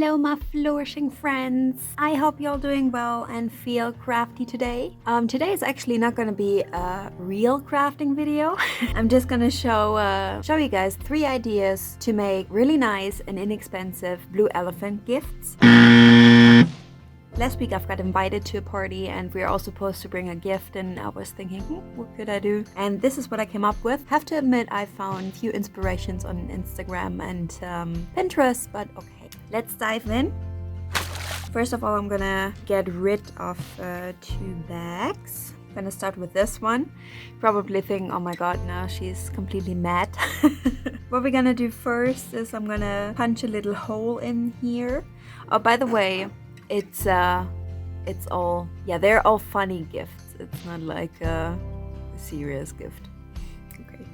Hello my flourishing friends. I hope you're doing well and feel crafty today. Today is actually not gonna be a real crafting video. I'm just gonna show you guys 3 ideas to make really nice and inexpensive blue elephant gifts. Last week I've got invited to a party and we're all supposed to bring a gift, and I was thinking, what could I do? And this is what I came up with. Have to admit I found a few inspirations on Instagram and Pinterest, but okay, let's dive in. First of all, I'm gonna get rid of 2 bags. I'm gonna start with this one. Probably thinking, oh my god, now she's completely mad. What we're gonna do first is I'm gonna punch a little hole in here. Oh, by the way, it's all, yeah, they're all funny gifts. It's not like a serious gift. Okay.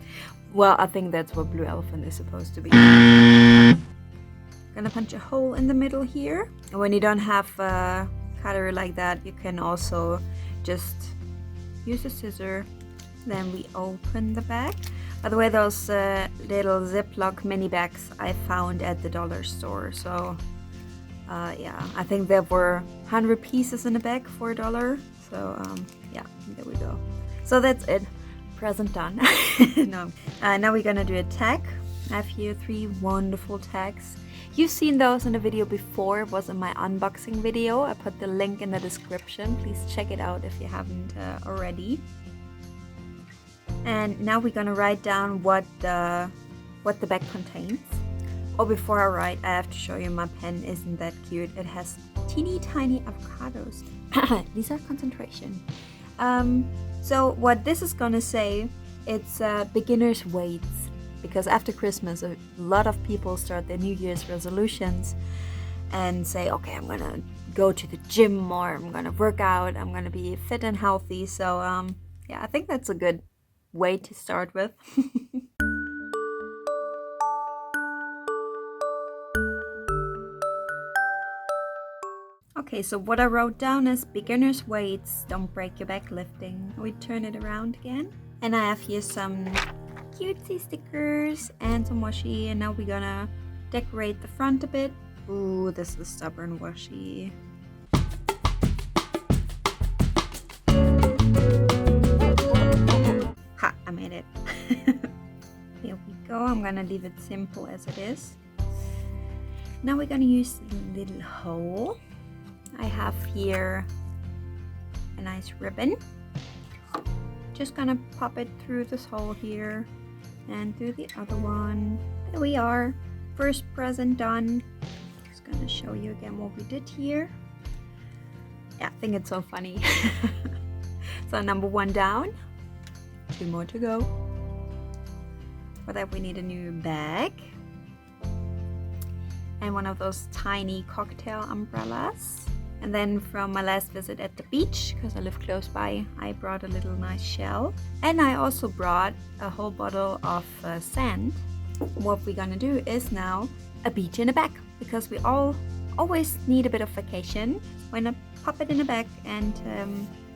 Well, I think that's what blue elephant is supposed to be. Gonna punch a hole in the middle here. And when you don't have a cutter like that, you can also just use a scissor. Then we open the bag. By the way, those little Ziploc mini bags I found at the dollar store. So yeah, I think there were 100 pieces in a bag for $1. So yeah, there we go. So that's it. Present done. No. Now we're gonna do a tag. I have here 3 wonderful tags. You've seen those in the video before. It was in my unboxing video. I put the link in the description. Please check it out if you haven't already. And now we're gonna write down what the bag contains. Oh, before I write, I have to show you my pen. Isn't that cute? It has teeny tiny avocados. Lisa, concentration. So what this is gonna say, it's beginner's weights. Because after Christmas, a lot of people start their New Year's resolutions and say, okay, I'm gonna go to the gym more, I'm gonna work out, I'm gonna be fit and healthy. So yeah, I think that's a good way to start with. Okay, so what I wrote down is beginner's weights, don't break your back lifting. We turn it around again. And I have here some cutesy stickers and some washi, and now we're gonna decorate the front a bit. Ooh, this is stubborn washi. Ha, I made it. Here we go. I'm gonna leave it simple as it is. Now we're gonna use a little hole. I have here a nice ribbon. Just gonna pop it through this hole here and through the other one. There we are. First present done. Just gonna show you again what we did here. Yeah, I think it's so funny. So number 1 down. 2 more to go. For that we need a new bag. And one of those tiny cocktail umbrellas. And then from my last visit at the beach, because I live close by, I brought a little nice shell. And I also brought a whole bottle of sand. What we're gonna do is now a beach in a bag, because we all always need a bit of vacation. Why not pop it in a bag and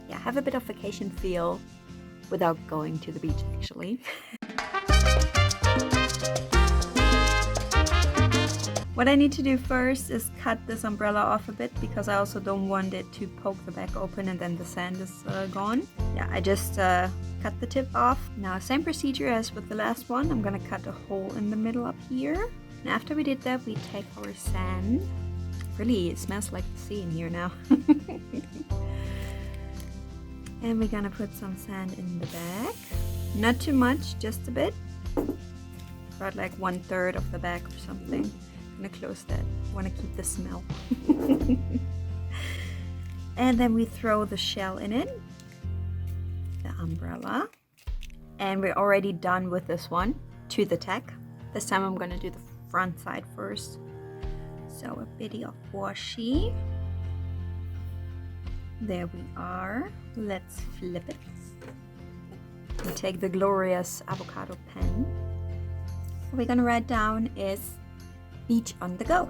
yeah, have a bit of vacation feel without going to the beach actually. What I need to do first is cut this umbrella off a bit, because I also don't want it to poke the back open and then the sand is gone. Yeah, I just cut the tip off. Now, same procedure as with the last one. I'm gonna cut a hole in the middle up here. And after we did that, we take our sand. Really, it smells like the sea in here now. And we're gonna put some sand in the bag. Not too much, just a bit. About like 1/3 of the bag or something. I'm gonna close that. I want to keep the smell. And then we throw the shell in it, the umbrella, and we're already done with this one. To the tag. This time I'm gonna do the front side first. So a bit of washi. There we are. Let's flip it. We take the glorious avocado pen. What we're gonna write down is beach on the go.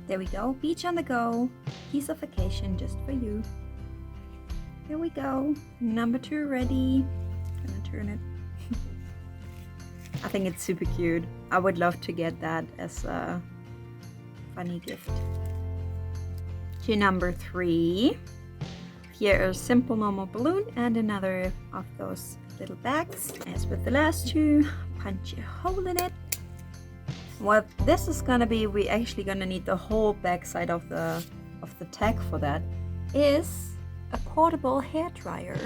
There we go, beach on the go, piece of vacation just for you. Here we go, number 2 ready. Gonna turn it. I think it's super cute. I would love to get that as a funny gift. To number 3. Here a simple normal balloon and another of those little bags. As with the last 2, punch a hole in it. What this is gonna be, we actually gonna need the whole back side of the tag for that, is a portable hair dryer.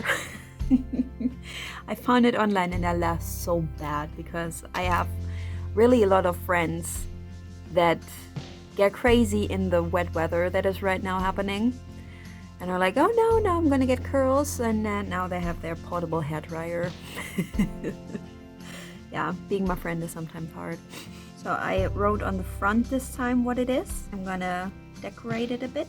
I found it online and I laughed so bad because I have really a lot of friends that get crazy in the wet weather that is right now happening. And are like, oh no, I'm gonna get curls, and now they have their portable hair dryer. Yeah, being my friend is sometimes hard. So I wrote on the front this time what it is. I'm gonna decorate it a bit.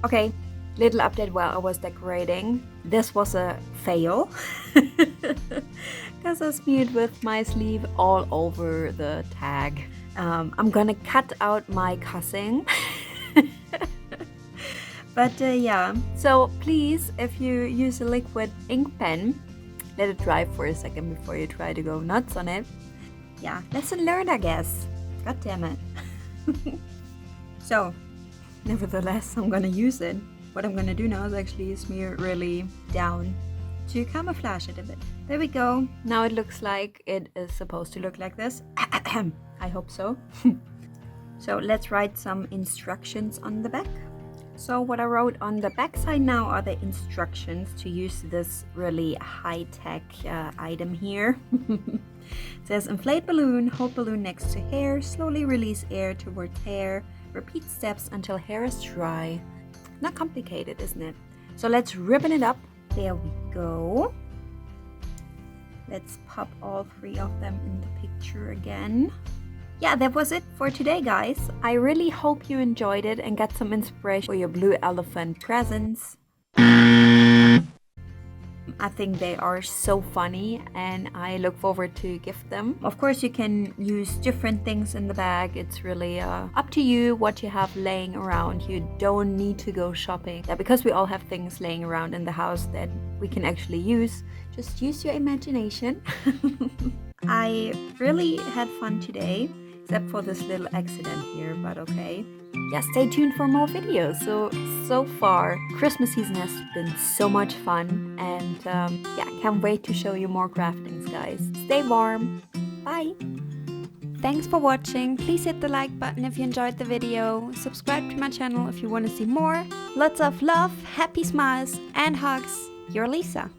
Okay, little update while I was decorating. This was a fail because I smeared with my sleeve all over the tag. I'm gonna cut out my cussing. But yeah, so please, if you use a liquid ink pen, let it dry for a second before you try to go nuts on it. Yeah, lesson learned, I guess. God damn it. So, nevertheless, I'm gonna use it. What I'm gonna do now is actually smear it really down to camouflage it a bit. There we go. Now it looks like it is supposed to look like this. I hope so. So let's write some instructions on the back. So what I wrote on the back side now are the instructions to use this really high-tech item here. It says inflate balloon, hold balloon next to hair, slowly release air towards hair, repeat steps until hair is dry. Not complicated, isn't it? So let's ribbon it up. There we go. Let's pop all 3 of them in the picture again. Yeah, that was it for today, guys. I really hope you enjoyed it and got some inspiration for your blue elephant presents. I think they are so funny and I look forward to gift them. Of course, you can use different things in the bag. It's really up to you what you have laying around. You don't need to go shopping. Yeah, because we all have things laying around in the house that we can actually use. Just use your imagination. I really had fun today, except for this little accident here, but okay. Yeah, stay tuned for more videos. So far, Christmas season has been so much fun, and yeah, can't wait to show you more craftings, guys. Stay warm. Bye. Thanks for watching. Please hit the like button if you enjoyed the video. Subscribe to my channel if you want to see more. Lots of love, happy smiles, and hugs. Your Lisa.